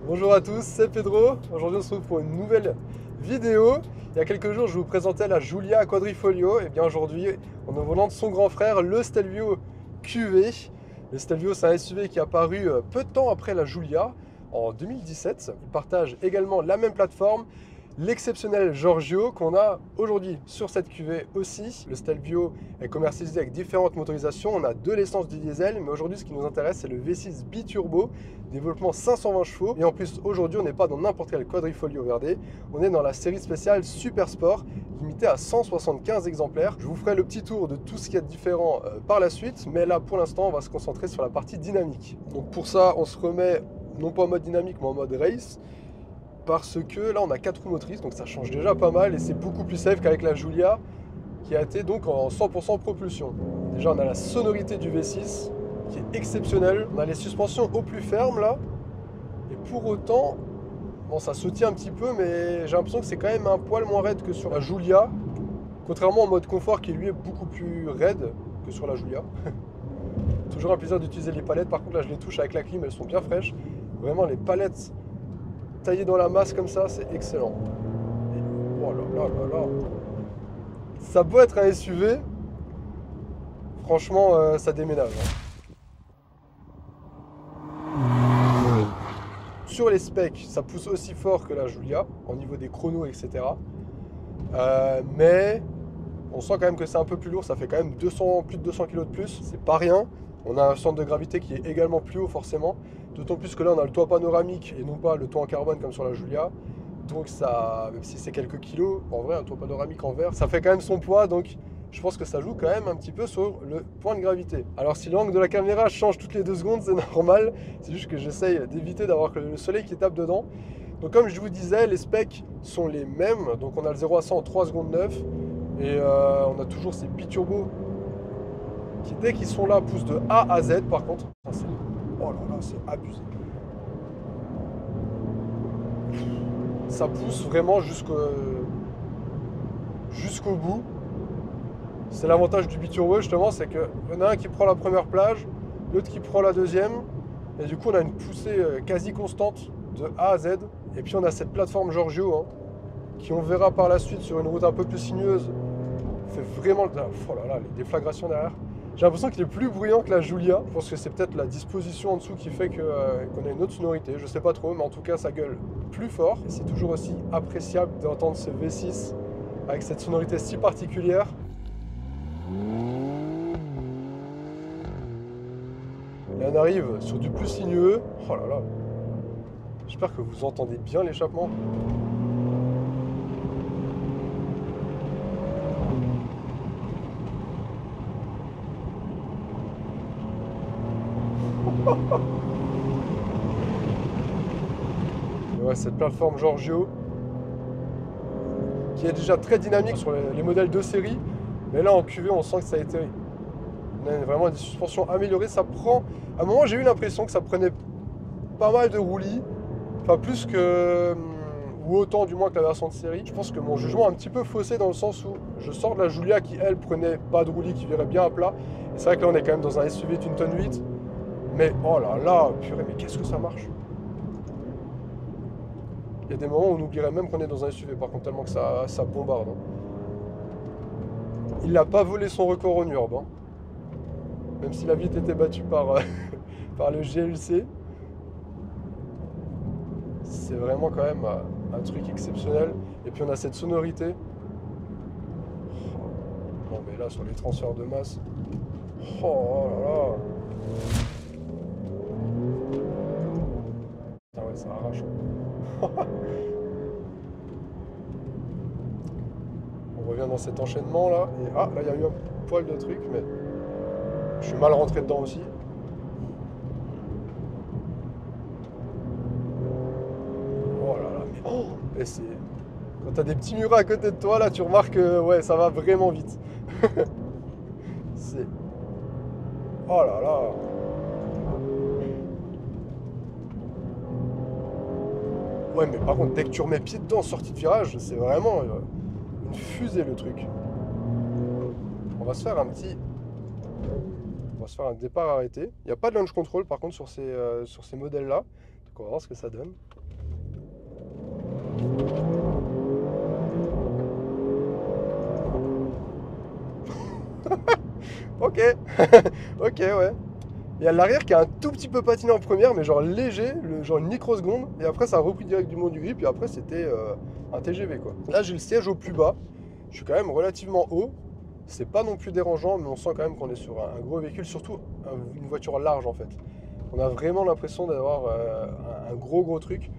Bonjour à tous, c'est Pedro. Aujourd'hui on se retrouve pour une nouvelle vidéo. Il y a quelques jours je vous présentais la Giulia Quadrifoglio. Et bien aujourd'hui on est au volant de son grand frère, le Stelvio QV. Le Stelvio c'est un SUV qui est apparu peu de temps après la Giulia en 2017. Il partage également la même plateforme, l'exceptionnel Giorgio qu'on a aujourd'hui sur cette QV aussi. Le Stelvio est commercialisé avec différentes motorisations. On a de l'essence, du diesel, mais aujourd'hui ce qui nous intéresse c'est le V6 biturbo, développement 520 chevaux. Et en plus aujourd'hui on n'est pas dans n'importe quel Quadrifoglio Verde, on est dans la série spéciale Super Sport, limitée à 175 exemplaires. Je vous ferai le petit tour de tout ce qu'il y a de différent par la suite, mais là pour l'instant on va se concentrer sur la partie dynamique. Donc pour ça on se remet non pas en mode dynamique mais en mode race, parce que là on a 4 roues motrices, donc ça change déjà pas mal et c'est beaucoup plus safe qu'avec la Giulia qui a été donc en 100% propulsion. Déjà on a la sonorité du V6 qui est exceptionnelle, on a les suspensions au plus fermes là, et pour autant, bon ça sautille un petit peu mais j'ai l'impression que c'est quand même un poil moins raide que sur la Giulia, contrairement au mode confort qui lui est beaucoup plus raide que sur la Giulia. Toujours un plaisir d'utiliser les palettes, par contre là je les touche avec la clim, elles sont bien fraîches, vraiment les palettes taillé dans la masse comme ça, c'est excellent. Et, oh là là là là. Ça peut être un SUV, franchement, ça déménage. Hein. Sur les specs, ça pousse aussi fort que la Giulia, au niveau des chronos, etc. Mais on sent quand même que c'est un peu plus lourd, ça fait quand même plus de 200 kg de plus, c'est pas rien. On a un centre de gravité qui est également plus haut forcément, d'autant plus que là on a le toit panoramique et non pas le toit en carbone comme sur la Giulia. Donc ça, même si c'est quelques kilos, en vrai un toit panoramique en verre, ça fait quand même son poids, donc je pense que ça joue quand même un petit peu sur le point de gravité. Alors si l'angle de la caméra change toutes les 2 secondes, c'est normal, c'est juste que j'essaye d'éviter d'avoir le soleil qui tape dedans. Donc comme je vous disais, les specs sont les mêmes, donc on a le 0 à 100 en 3 secondes 9, et on a toujours ces biturbos qui dès qu'ils sont là poussent de A à Z par contre. Oh là là, c'est abusé. Ça pousse vraiment jusqu'au bout. C'est l'avantage du biturbo justement, c'est qu'il y en a un qui prend la première plage, l'autre qui prend la deuxième, et du coup on a une poussée quasi constante de A à Z. Et puis on a cette plateforme Giorgio, hein, qui on verra par la suite sur une route un peu plus sinueuse, fait vraiment... Oh là là, les déflagrations derrière. J'ai l'impression qu'il est plus bruyant que la Giulia. Je pense que c'est peut-être la disposition en dessous qui fait qu'on a une autre sonorité. Je sais pas trop, mais en tout cas, ça gueule plus fort. Et c'est toujours aussi appréciable d'entendre ce V6 avec cette sonorité si particulière. Et on arrive sur du plus sinueux. Oh là là. J'espère que vous entendez bien l'échappement. Et ouais, cette plateforme Giorgio qui est déjà très dynamique sur les modèles de série, mais là en QV on sent que ça a été, on a vraiment des suspensions améliorées. Ça prend, à un moment j'ai eu l'impression que ça prenait pas mal de roulis, enfin plus que, ou autant du moins que la version de série. Je pense que mon jugement est un petit peu faussé dans le sens où je sors de la Giulia qui elle prenait pas de roulis, qui virait bien à plat, et c'est vrai que là on est quand même dans un SUV d'une tonne 8. Mais oh là là, purée, mais qu'est-ce que ça marche! Il y a des moments où on oublierait même qu'on est dans un SUV, par contre, tellement que ça bombarde. Hein. Il n'a pas volé son record en urbe, hein. Même s'il a vite été battu par, par le GLC. C'est vraiment quand même un truc exceptionnel. Et puis on a cette sonorité. Non mais là, sur les transferts de masse. Oh là là! Ah ouais, ça arrache. On revient dans cet enchaînement là. Et ah, là il y a eu un poil de truc, mais je suis mal rentré dedans aussi. Oh là là, mais oh, et c'est... Quand t'as des petits murets à côté de toi, là tu remarques que ouais, ça va vraiment vite. C'est... Oh là là. Ouais, mais par contre, dès que tu remets pied dedans en sortie de virage, c'est vraiment une fusée le truc. On va se faire un petit... On va se faire un départ arrêté. Il n'y a pas de launch control par contre sur ces modèles-là. Donc on va voir ce que ça donne. Ok, ok, ouais. Il y a l'arrière qui a un tout petit peu patiné en première, mais genre léger, genre une microseconde. Et après, ça a repris direct du monde du grip. Et après, c'était un TGV quoi. Là, j'ai le siège au plus bas. Je suis quand même relativement haut. C'est pas non plus dérangeant, mais on sent quand même qu'on est sur un gros véhicule, surtout une voiture large en fait. On a vraiment l'impression d'avoir un gros truc.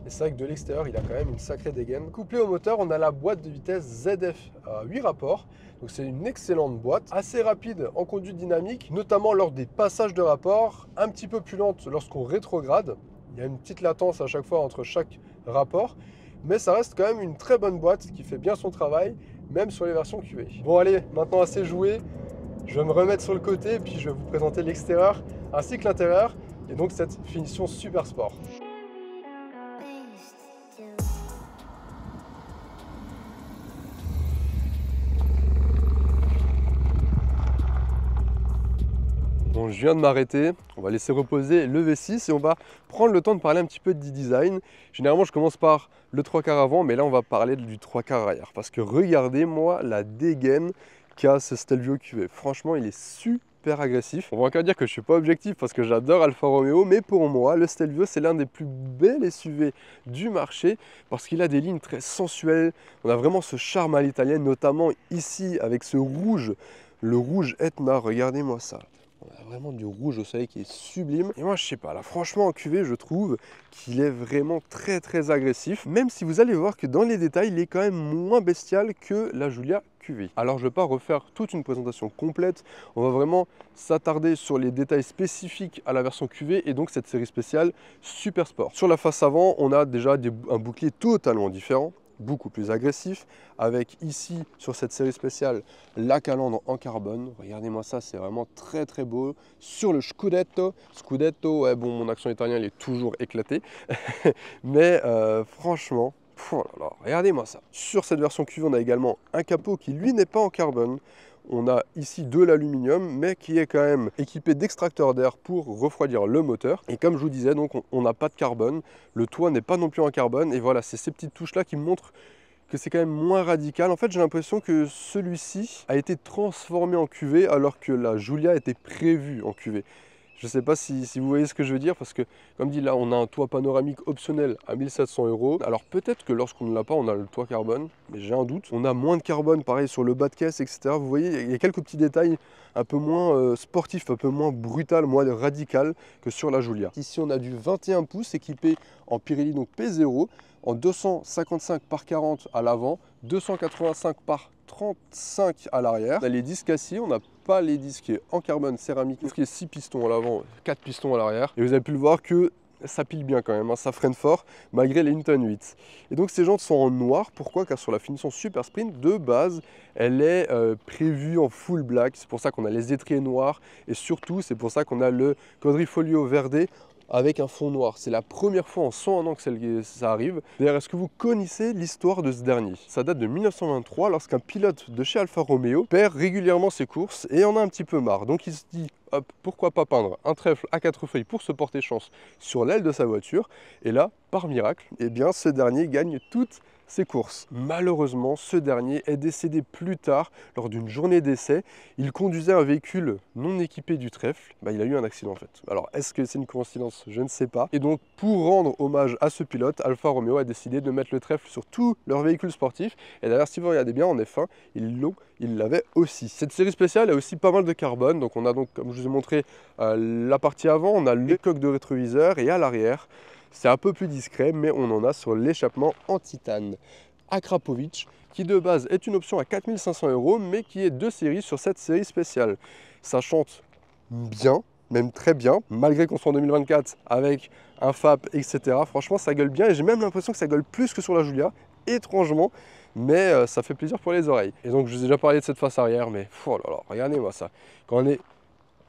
Et c'est vrai que de l'extérieur, il a quand même une sacrée dégaine. Couplé au moteur, on a la boîte de vitesse ZF à 8 rapports. Donc c'est une excellente boîte, assez rapide en conduite dynamique, notamment lors des passages de rapport, un petit peu plus lente lorsqu'on rétrograde. Il y a une petite latence à chaque fois entre chaque rapport, mais ça reste quand même une très bonne boîte qui fait bien son travail, même sur les versions QV. Bon allez, maintenant assez joué, je vais me remettre sur le côté et puis je vais vous présenter l'extérieur ainsi que l'intérieur et donc cette finition super sport. Bon, je viens de m'arrêter, on va laisser reposer le V6 et on va prendre le temps de parler un petit peu de design. Généralement, je commence par le 3/4 avant, mais là, on va parler du 3/4 arrière. Parce que regardez-moi la dégaine qu'a ce Stelvio QV. Franchement, il est super agressif. On va encore dire que je ne suis pas objectif parce que j'adore Alfa Romeo, mais pour moi, le Stelvio, c'est l'un des plus belles SUV du marché parce qu'il a des lignes très sensuelles. On a vraiment ce charme à l'italienne, notamment ici avec ce rouge, le rouge Etna. Regardez-moi ça. On a vraiment du rouge au soleil qui est sublime. Et moi, je sais pas, là, franchement, en QV, je trouve qu'il est vraiment très agressif. Même si vous allez voir que dans les détails, il est quand même moins bestial que la Giulia QV. Alors, je ne vais pas refaire toute une présentation complète. On va vraiment s'attarder sur les détails spécifiques à la version QV et donc cette série spéciale Super Sport. Sur la face avant, on a déjà un bouclier totalement différent, beaucoup plus agressif, avec ici sur cette série spéciale la calandre en carbone. Regardez-moi ça, c'est vraiment très beau. Sur le Scudetto, ouais bon, mon accent italien il est toujours éclaté, mais franchement, oh là là, regardez-moi ça. Sur cette version QV, on a également un capot qui lui n'est pas en carbone. On a ici de l'aluminium, mais qui est quand même équipé d'extracteurs d'air pour refroidir le moteur. Et comme je vous disais, donc on n'a pas de carbone. Le toit n'est pas non plus en carbone. Et voilà, c'est ces petites touches-là qui me montrent que c'est quand même moins radical. En fait, j'ai l'impression que celui-ci a été transformé en QV alors que la Giulia était prévue en QV. Je ne sais pas si vous voyez ce que je veux dire, parce que, comme dit là, on a un toit panoramique optionnel à 1700 €. Alors peut-être que lorsqu'on ne l'a pas, on a le toit carbone, mais j'ai un doute. On a moins de carbone, pareil, sur le bas de caisse, etc. Vous voyez, il y a quelques petits détails un peu moins sportifs, un peu moins brutal, moins radical que sur la Giulia. Ici, on a du 21 pouces équipé en Pirelli, donc P0, en 255 par 40 à l'avant, 285 par 35 à l'arrière. On a les disques aciers, on n'a pas les disques en carbone céramique, ce qui est 6 pistons à l'avant, 4 pistons à l'arrière. Et vous avez pu le voir que ça pile bien quand même, hein, ça freine fort malgré les Hinton 8. Et donc ces jantes sont en noir, pourquoi? Car sur la finition Super Sprint de base, elle est prévue en full black, c'est pour ça qu'on a les étriers noirs et surtout c'est pour ça qu'on a le quadrifolio verdé avec un fond noir. C'est la première fois en 101 ans que ça arrive. D'ailleurs, est-ce que vous connaissez l'histoire de ce dernier? Ça date de 1923, lorsqu'un pilote de chez Alfa Romeo perd régulièrement ses courses et en a un petit peu marre. Donc il se dit, hop, pourquoi pas peindre un trèfle à 4 feuilles pour se porter chance sur l'aile de sa voiture. Et là, par miracle, eh bien, ce dernier gagne toutes ses courses. Malheureusement, ce dernier est décédé plus tard lors d'une journée d'essai. Il conduisait un véhicule non équipé du trèfle. Il a eu un accident en fait. Alors, est-ce que c'est une coïncidence? Je ne sais pas. Et donc, pour rendre hommage à ce pilote, Alfa Romeo a décidé de mettre le trèfle sur tous leurs véhicules sportifs. Et d'ailleurs, si vous regardez bien, en F1, ils l'avaient aussi. Cette série spéciale a aussi pas mal de carbone. Donc, on a donc, comme je vous ai montré, la partie avant, on a les coques de rétroviseur et à l'arrière, c'est un peu plus discret, mais on en a sur l'échappement en titane. Akrapovic, qui de base est une option à 4 500 €, mais qui est de série sur cette série spéciale. Ça chante bien, même très bien, malgré qu'on soit en 2024 avec un FAP, etc. Franchement, ça gueule bien et j'ai même l'impression que ça gueule plus que sur la Giulia, étrangement, mais ça fait plaisir pour les oreilles. Et donc, je vous ai déjà parlé de cette face arrière, mais oh là là, regardez-moi ça. Quand on est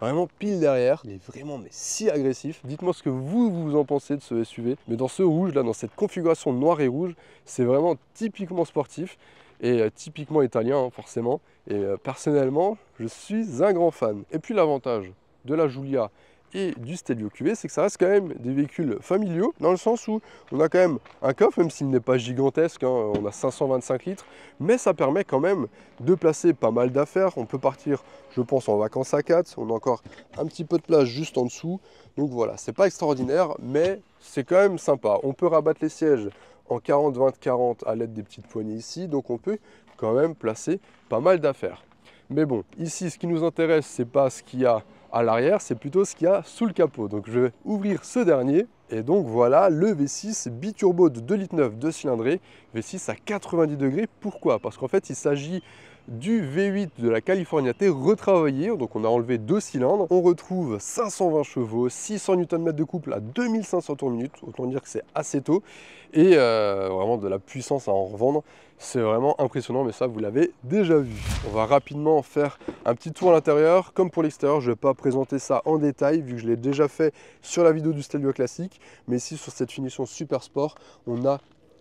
vraiment pile derrière. Il est vraiment mais si agressif. Dites-moi ce que vous en pensez de ce SUV. Mais dans ce rouge là, dans cette configuration noir et rouge, c'est vraiment typiquement sportif et typiquement italien hein, forcément. Et personnellement, je suis un grand fan. Et puis l'avantage de la Giulia et du Stelvio QV, c'est que ça reste quand même des véhicules familiaux, dans le sens où on a quand même un coffre, même s'il n'est pas gigantesque, hein, on a 525 litres, mais ça permet quand même de placer pas mal d'affaires. On peut partir, je pense, en vacances à 4, on a encore un petit peu de place juste en dessous, donc voilà, c'est pas extraordinaire, mais c'est quand même sympa. On peut rabattre les sièges en 40-20-40 à l'aide des petites poignées ici, donc on peut quand même placer pas mal d'affaires. Mais bon, ici, ce qui nous intéresse, c'est pas ce qu'il y a à l'arrière, c'est plutôt ce qu'il y a sous le capot. Donc je vais ouvrir ce dernier. Et donc voilà le V6 biturbo de 2,9 litres 2 cylindrés, V6 à 90 degrés. Pourquoi? Parce qu'en fait, il s'agit du V8 de la California T retravaillé, donc on a enlevé 2 cylindres, on retrouve 520 chevaux, 600 Nm de couple à 2500 tours minute, autant dire que c'est assez tôt, et vraiment de la puissance à en revendre, c'est vraiment impressionnant, mais ça vous l'avez déjà vu. On va rapidement faire un petit tour à l'intérieur, comme pour l'extérieur, je ne vais pas présenter ça en détail, vu que je l'ai déjà fait sur la vidéo du Stelvio classique, mais ici sur cette finition super sport, on a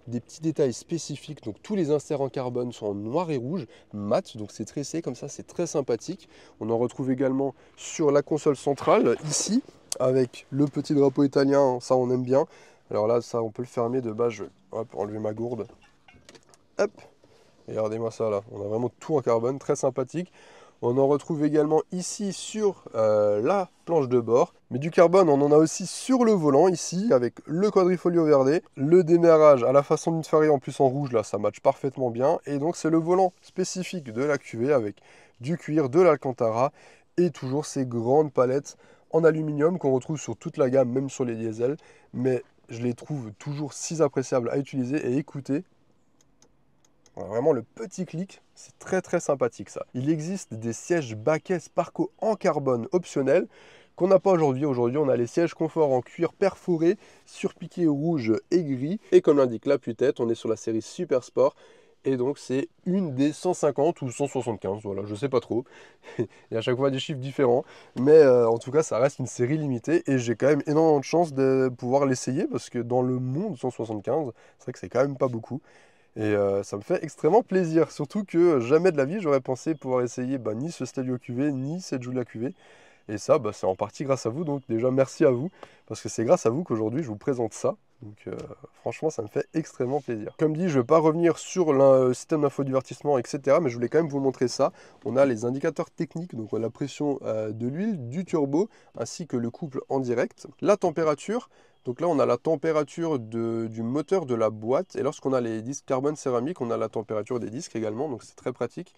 des petits détails spécifiques, donc tous les inserts en carbone sont en noir et rouge mat, donc c'est tressé comme ça, c'est très sympathique. On en retrouve également sur la console centrale ici avec le petit drapeau italien, ça on aime bien. Alors là ça on peut le fermer de base, je vais enlever ma gourde, hop, et regardez-moi ça là, on a vraiment tout en carbone, très sympathique. On en retrouve également ici sur la planche de bord. Mais du carbone, on en a aussi sur le volant ici, avec le quadrifolio verdé. Le démarrage à la façon d'une Ferrari, en plus en rouge, là, ça matche parfaitement bien. Et donc, c'est le volant spécifique de la QV avec du cuir, de l'Alcantara et toujours ces grandes palettes en aluminium qu'on retrouve sur toute la gamme, même sur les diesels. Mais je les trouve toujours si appréciables à utiliser et écouter. On a vraiment le petit clic, c'est très sympathique ça. Il existe des sièges baquets Sparco en carbone optionnels qu'on n'a pas aujourd'hui. Aujourd'hui, on a les sièges confort en cuir perforé, surpiqué rouge et gris. Et comme l'indique l'appui-tête, on est sur la série Super Sport. Et donc, c'est une des 150 ou 175, voilà, je sais pas trop. Il y a à chaque fois des chiffres différents. Mais en tout cas, ça reste une série limitée. Et j'ai quand même énormément de chance de pouvoir l'essayer parce que dans le monde 175, c'est vrai que c'est quand même pas beaucoup. Et ça me fait extrêmement plaisir, surtout que jamais de la vie j'aurais pensé pouvoir essayer ni ce Stelvio QV, ni cette Giulia QV. Et ça, c'est en partie grâce à vous, donc déjà merci à vous, parce que c'est grâce à vous qu'aujourd'hui je vous présente ça. Donc franchement, ça me fait extrêmement plaisir. Comme dit, je ne vais pas revenir sur le système d'infodivertissement, etc. Mais je voulais quand même vous montrer ça. On a les indicateurs techniques, donc on a la pression de l'huile, du turbo, ainsi que le couple en direct. La température. Donc là, on a la température du moteur de la boîte. Et lorsqu'on a les disques carbone céramique, on a la température des disques également. Donc c'est très pratique.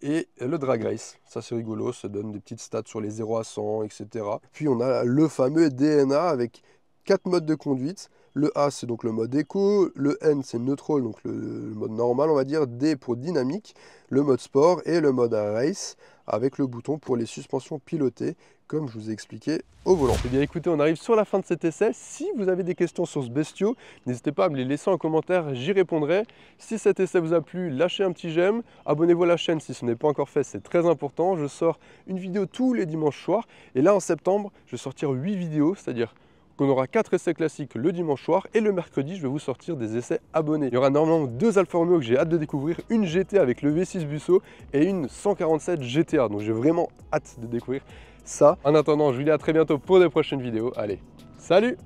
Et le drag race, ça c'est rigolo, ça donne des petites stats sur les 0 à 100, etc. Puis on a le fameux DNA avec 4 modes de conduite. Le A, c'est donc le mode éco. Le N, c'est neutral, donc le mode normal, on va dire. D pour dynamique. Le mode sport et le mode race avec le bouton pour les suspensions pilotées, comme je vous ai expliqué au volant. Eh bien écoutez, on arrive sur la fin de cet essai. Si vous avez des questions sur ce bestiau, n'hésitez pas à me les laisser en commentaire, j'y répondrai. Si cet essai vous a plu, lâchez un petit j'aime, abonnez-vous à la chaîne si ce n'est pas encore fait, c'est très important. Je sors une vidéo tous les dimanches soirs, et là en septembre, je vais sortir 8 vidéos, c'est-à-dire qu'on aura 4 essais classiques le dimanche soir, et le mercredi, je vais vous sortir des essais abonnés. Il y aura normalement 2 Alfa Romeo que j'ai hâte de découvrir, une GT avec le V6 Busso et une 147 GTA, donc j'ai vraiment hâte de découvrir ça. En attendant, je vous dis à très bientôt pour de prochaines vidéos. Allez, salut!